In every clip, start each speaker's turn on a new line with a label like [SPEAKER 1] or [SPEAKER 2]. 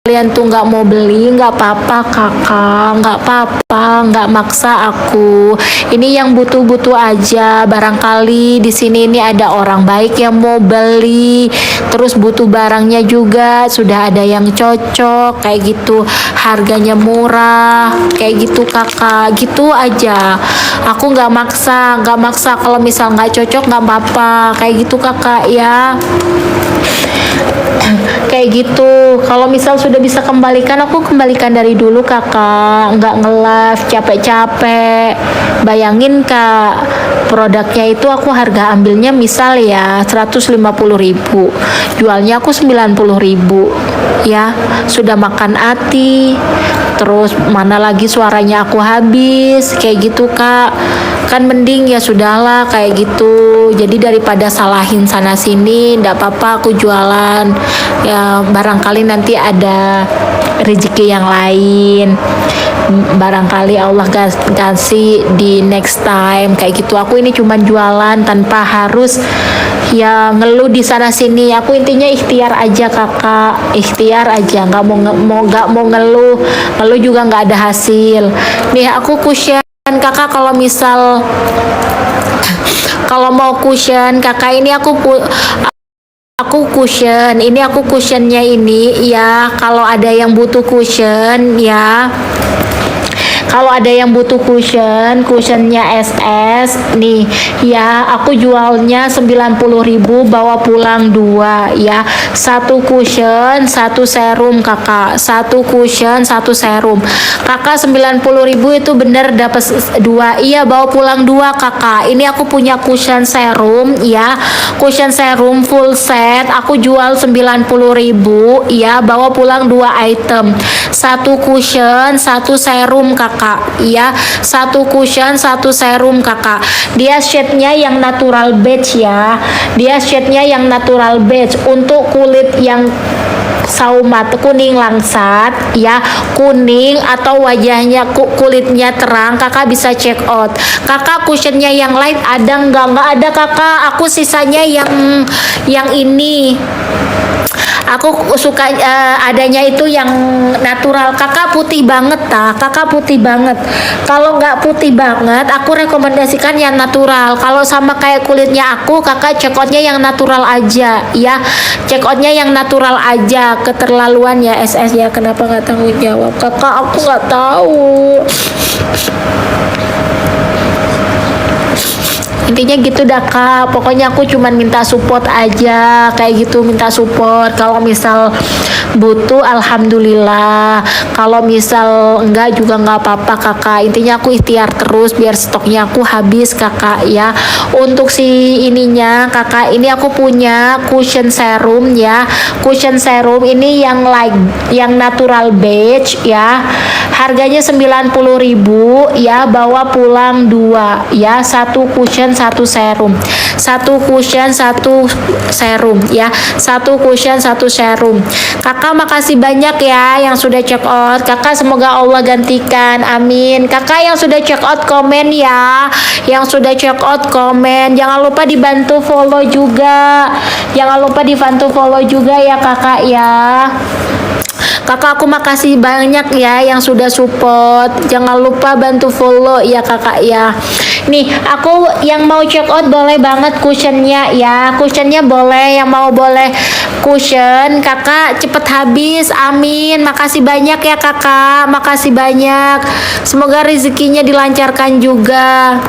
[SPEAKER 1] kalian tuh nggak mau beli, nggak apa-apa kakak, nggak apa-apa, nggak maksa aku. Ini yang butuh-butuh aja. Barangkali di sini ini ada orang baik yang mau beli, terus butuh barangnya juga, sudah ada yang cocok, kayak gitu. Harganya murah, kayak gitu kakak. Gitu aja. Aku nggak maksa, nggak maksa. Kalau misal nggak cocok nggak apa-apa, kayak gitu kakak ya. Kayak gitu. Kalau misal sudah bisa kembalikan, aku kembalikan dari dulu kakak, nggak nge-live capek-capek. Bayangin kak, produknya itu aku harga ambilnya misal ya 150.000, jualnya aku 90.000 ya. Sudah makan hati, terus mana lagi suaranya aku habis, kayak gitu kak. Kan mending ya sudahlah kayak gitu. Jadi daripada salahin sana sini, ndak apa-apa aku jualan ya. Barangkali nanti ada rezeki yang lain, barangkali Allah kasih di next time, kayak gitu. Aku ini cuman jualan tanpa harus ya ngeluh di sana sini. Aku intinya ikhtiar aja kakak, ikhtiar aja, nggak mau ngeluh juga nggak ada hasil. Nih aku cushion kakak, kalau mau cushion kakak, ini aku cushion, ini aku cushionnya ini ya. Kalau ada yang butuh cushion ya, kalau ada yang butuh cushionnya SS nih ya, aku jualnya 90.000, bawa pulang 2 ya. 1 cushion 1 serum kakak, 1 cushion 1 serum kakak. 90.000 itu bener dapat 2, iya bawa pulang 2 kakak. Ini aku punya cushion serum ya, cushion serum full set aku jual 90.000 ya, bawa pulang 2 item. 1 cushion 1 serum kakak ya, 1 cushion 1 serum kakak. Dia shade-nya yang natural beige ya, dia shade-nya yang natural beige. Untuk kulit yang saumat kuning langsat ya, kuning atau wajahnya kulitnya terang, kakak bisa check out. Kakak cushionnya yang light ada nggak ada kakak. Aku sisanya yang ini, aku suka adanya itu yang natural kakak. Putih banget kakak, putih banget. Kalau nggak putih banget aku rekomendasikan yang natural. Kalau sama kayak kulitnya aku, kakak check outnya yang natural aja ya, check outnya yang natural aja. Keterlaluan ya SS ya, kenapa nggak tanggung jawab kakak, aku nggak tahu. Intinya gitu dah kak, pokoknya aku cuman minta support aja, kayak gitu, minta support. Kalau misal butuh alhamdulillah, kalau misal enggak juga nggak apa-apa kakak. Intinya aku ikhtiar terus biar stoknya aku habis kakak ya. Untuk si ininya kakak, ini aku punya cushion serum ya, cushion serum ini yang yang natural beige ya, harganya 90.000 ya, bawa pulang 2 ya. 1 cushion 1 serum, 1 cushion 1 serum ya, 1 cushion 1 serum. Kakak makasih banyak ya yang sudah check out kakak, semoga Allah gantikan, amin. Kakak yang sudah check out komen ya, yang sudah check out komen. Jangan lupa dibantu follow juga, jangan lupa dibantu follow juga ya kakak ya. Kakak aku makasih banyak ya yang sudah support. Jangan lupa bantu follow ya kakak ya. Nih aku yang mau check out boleh banget cushionnya ya, cushionnya boleh, yang mau boleh cushion kakak cepet habis, amin. Makasih banyak ya kakak, makasih banyak, semoga rezekinya dilancarkan juga.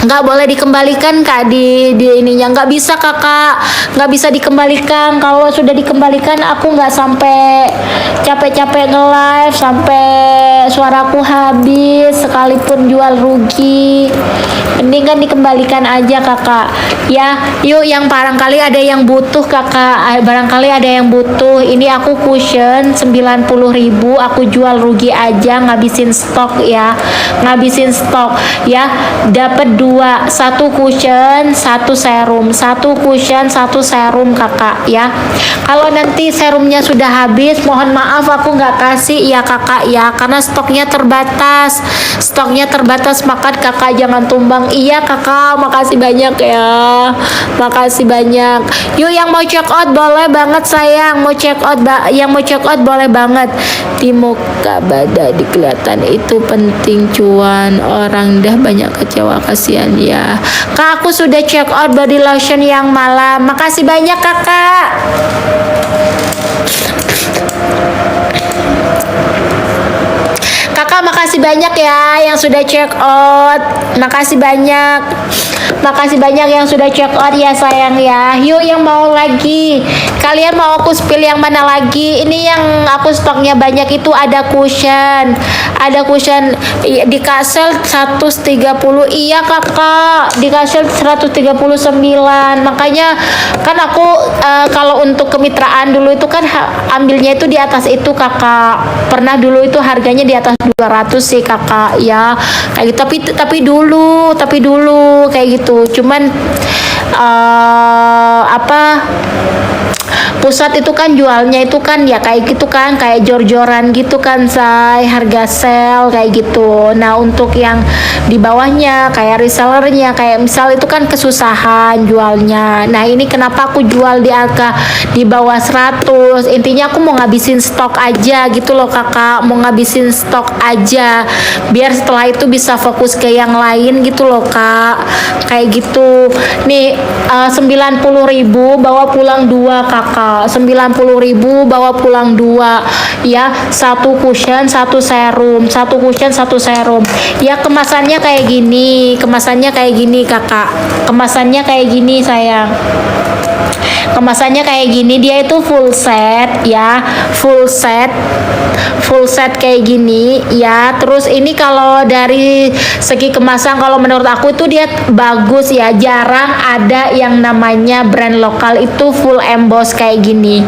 [SPEAKER 1] Nggak boleh dikembalikan kak di ininya, nggak bisa kakak, nggak bisa dikembalikan. Kalau sudah dikembalikan aku nggak sampai capek-capek nge-live sampai suaraku habis, sekalipun jual rugi, mending kan dikembalikan aja kakak ya. Yuk yang barangkali ada yang butuh kakak, barangkali ada yang butuh. Ini aku cushion 90.000 aku jual rugi aja, ngabisin stok ya, ngabisin stok ya. Dapat 2, 1 cushion 1 serum, 1 cushion 1 serum kakak ya. Kalau nanti serumnya sudah habis, mohon maaf aku nggak kasih ya kakak ya, karena stoknya terbatas. Stoknya terbatas, maka kakak jangan tumbang. Iya kakak, makasih banyak ya. Makasih banyak. Yuk yang mau check out boleh banget sayang. Mau check out, yang mau check out boleh banget. Di muka badan kelihatan itu penting cuan. Orang dah banyak kecewa, kasihan ya. Kak, aku sudah check out body lotion yang malam. Makasih banyak kakak. Kakak makasih banyak ya yang sudah check out. Makasih banyak. Makasih banyak yang sudah check out ya sayang ya. Yuk yang mau lagi. Kalian mau aku spill yang mana lagi? Ini yang aku stoknya banyak itu ada cushion. Ada cushion di Kasel 130. Iya kakak, di Kasel 139. Makanya kan aku kalau untuk kemitraan dulu itu kan ambilnya itu di atas itu kakak. Pernah dulu itu harganya di atas 200 sih kakak ya. Kayak gitu, tapi dulu kayak gitu. Cuman pusat itu kan jualnya itu kan ya kayak gitu kan, kayak jor-joran gitu kan say, harga sel kayak gitu. Nah untuk yang di bawahnya kayak resellernya, kayak misal itu kan kesusahan jualnya. Nah ini kenapa aku jual di angka di bawah 100, intinya aku mau ngabisin stok aja gitu loh kakak, mau ngabisin stok aja biar setelah itu bisa fokus ke yang lain gitu loh kak, kayak gitu. Nih 90.000 bawa pulang 2 kakak, 90.000 bawa pulang 2 ya, 1 cushion 1 serum, 1 cushion 1 serum ya. Kemasannya kayak gini, kakak, kemasannya kayak gini sayang, kemasannya kayak gini. Dia itu full set ya, full set kayak gini ya. Terus ini kalau dari segi kemasan, kalau menurut aku itu dia bagus ya, jarang ada yang namanya brand lokal itu full emboss kayak gini,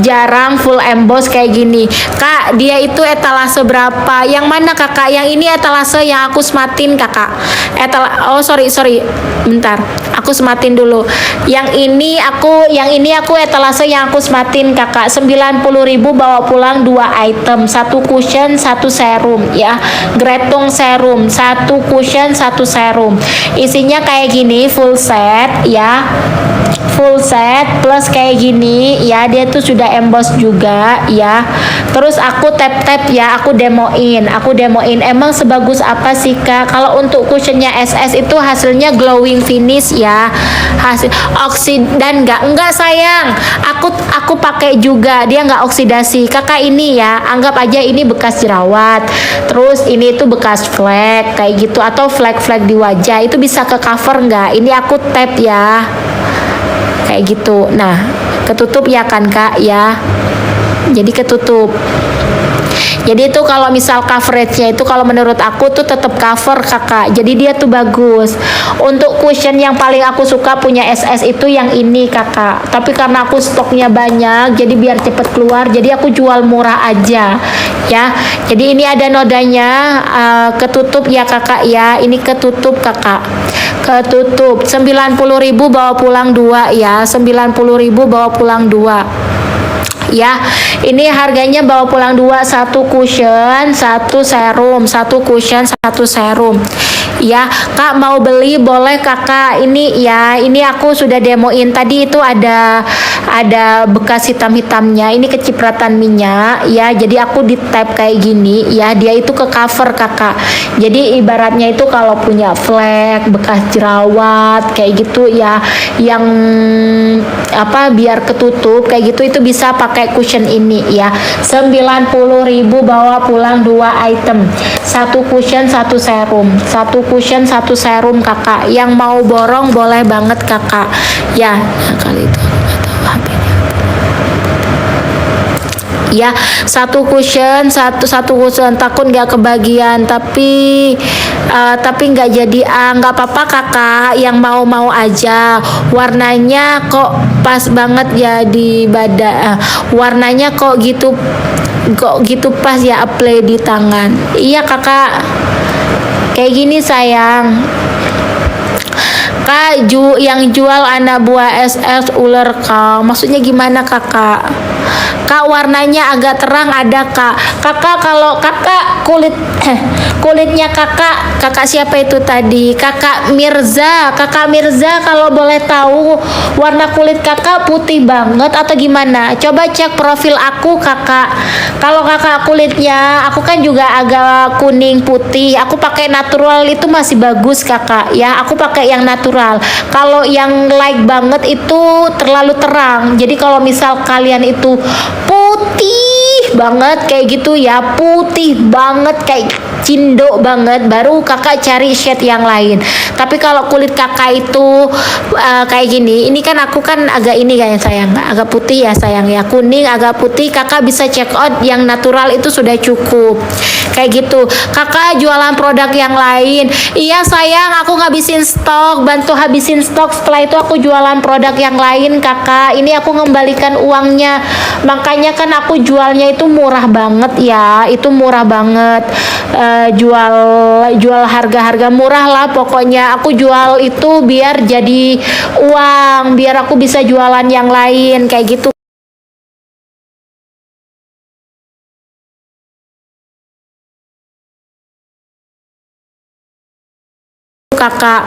[SPEAKER 1] jarang full emboss kayak gini kak. Dia itu etalase berapa? Yang mana kakak? Yang ini etalase yang aku sematin kakak. Sorry bentar, aku sematin dulu. Yang ini aku etalase yang aku sematin kakak. 90.000 bawa pulang 2 item, 1 cushion 1 serum ya, Gretong serum, 1 cushion 1 serum. Isinya kayak gini, full set ya, full set plus kayak gini ya. Dia tuh sudah emboss juga ya. Terus aku tap ya, aku demoin. Emang sebagus apa sih kak? Kalau untuk cushionnya SS itu hasilnya glowing finish ya, hasil oksidan enggak sayang, aku pakai juga, dia nggak oksidasi kakak. Ini ya, anggap aja ini bekas jerawat, terus ini tuh bekas flek kayak gitu, atau flek-flek di wajah itu bisa ke cover nggak? Ini aku tap ya kayak gitu. Nah ketutup ya kan kak ya, jadi ketutup. Jadi itu kalau misal coveragenya itu kalau menurut aku tuh tetap cover kakak, jadi dia tuh bagus. Untuk cushion yang paling aku suka punya SS itu yang ini kakak, tapi karena aku stoknya banyak jadi biar cepet keluar, jadi aku jual murah aja ya. Jadi ini ada nodanya, ketutup ya kakak ya, ini ketutup kakak, ketutup. 90.000 bawa pulang 2 ya, 90.000 bawa pulang 2 ya. Ini harganya bawa pulang 2, 1 cushion 1 serum, 1 cushion 1 serum ya. Kak mau beli boleh kakak. Ini ya, ini aku sudah demoin tadi, itu ada bekas hitam-hitamnya, ini kecipratan minyak ya. Jadi aku di tap kayak gini ya, dia itu ke cover kakak. Jadi ibaratnya itu kalau punya flek, bekas jerawat kayak gitu ya, yang biar ketutup kayak gitu, itu bisa pakai cushion ini ya. 90.000 bawa pulang 2 item, 1 cushion 1 serum, 1 cushion 1 serum kakak. Yang mau borong boleh banget kakak ya. Nah, kali itu ya, 1 cushion 1 cushion, takut nggak kebagian, tapi nggak jadi. Nggak apa-apa kakak, yang mau aja. Warnanya kok pas banget ya di badan, warnanya kok gitu pas ya, apply di tangan. Iya kakak, kayak gini sayang. Kak yang jual anak buah SS ular kau, maksudnya gimana kakak? Kak warnanya agak terang ada Kak. Kakak kalau kakak kulitnya kakak siapa itu tadi? Kakak Mirza. Kakak Mirza kalau boleh tahu warna kulit kakak putih banget atau gimana? Coba cek profil aku kakak. Kalau kakak kulitnya aku kan juga agak kuning putih. Aku pakai natural itu masih bagus kakak ya. Aku pakai yang natural. Kalau yang light banget itu terlalu terang. Jadi kalau misal kalian itu putih banget kayak gitu ya, putih banget kayak cindo banget, baru kakak cari shade yang lain. Tapi kalau kulit kakak itu kayak gini, ini kan aku kan agak ini kan sayang, agak putih ya sayang ya, kuning agak putih, kakak bisa check out yang natural itu sudah cukup kayak gitu. Kakak jualan produk yang lain? Iya sayang, aku ngabisin stok, bantu habisin stok, setelah itu aku jualan produk yang lain kakak. Ini aku ngembalikan uangnya, makanya kan aku jualnya itu murah banget ya, itu murah banget. Jual harga-harga murah lah pokoknya. Aku jual itu biar jadi uang, biar aku bisa jualan yang lain kayak gitu kakak.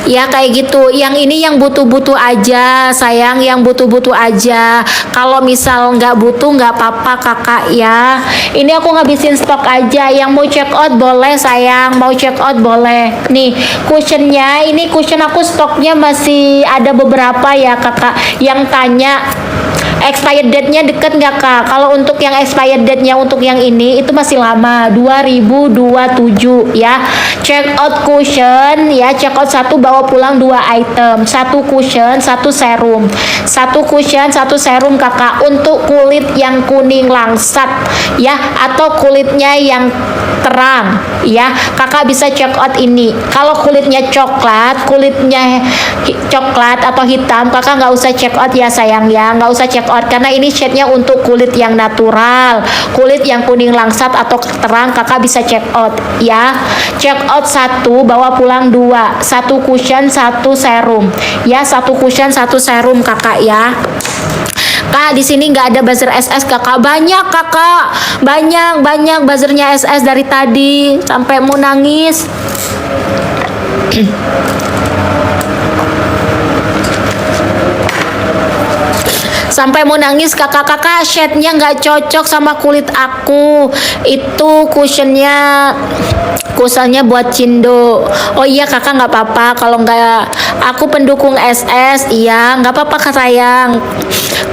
[SPEAKER 1] Ya kayak gitu. Yang ini yang butuh-butuh aja sayang, yang butuh-butuh aja. Kalau misal nggak butuh nggak apa-apa kakak ya. Ini aku ngabisin stok aja. Yang mau check out boleh sayang, mau check out boleh. Nih cushionnya, ini cushion aku stoknya masih ada beberapa ya kakak. Yang tanya expired date-nya deket nggak kak? Kalau untuk yang expired date-nya untuk yang ini itu masih lama, 2027 ya. Check out cushion ya, check out satu bawa pulang 2 item, satu cushion satu serum, satu cushion satu serum kakak. Untuk kulit yang kuning langsat ya, atau kulitnya yang terang ya, kakak bisa check out ini. Kalau kulitnya coklat atau hitam, kakak nggak usah check out ya sayang ya, nggak usah check out karena ini shade-nya untuk kulit yang natural. Kulit yang kuning langsat atau terang kakak bisa check out ya. Check out satu bawa pulang 2, satu cushion satu serum ya, satu cushion satu serum kakak ya. Kak di sini nggak ada buzzer SS kakak, banyak kakak, banyak buzzernya SS dari tadi sampai mau nangis. Sampai mau nangis kakak-kakak, shade-nya nggak cocok sama kulit aku. Itu cushionnya buat cindo. Oh iya kakak nggak apa-apa kalau nggak, aku pendukung SS. Iya nggak apa-apa kak sayang.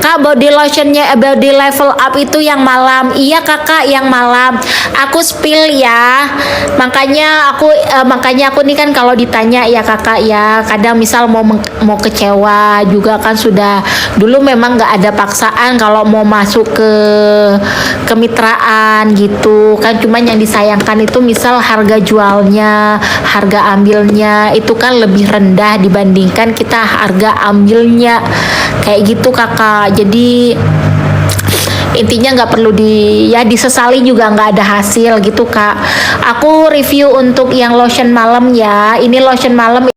[SPEAKER 1] Kak body lotionnya body level up itu yang malam. Iya kakak yang malam. Aku spill ya. Makanya aku nih kan kalau ditanya ya kakak ya, kadang misal mau kecewa juga kan, sudah dulu memang nggak ada paksaan kalau mau masuk ke kemitraan gitu kan, cuman yang disayangkan itu misal harga jualnya, harga ambilnya itu kan lebih rendah dibandingkan kita harga ambilnya kayak gitu kakak. Jadi intinya nggak perlu disesali juga, nggak ada hasil gitu kak. Aku review untuk yang lotion malam ya, ini lotion malam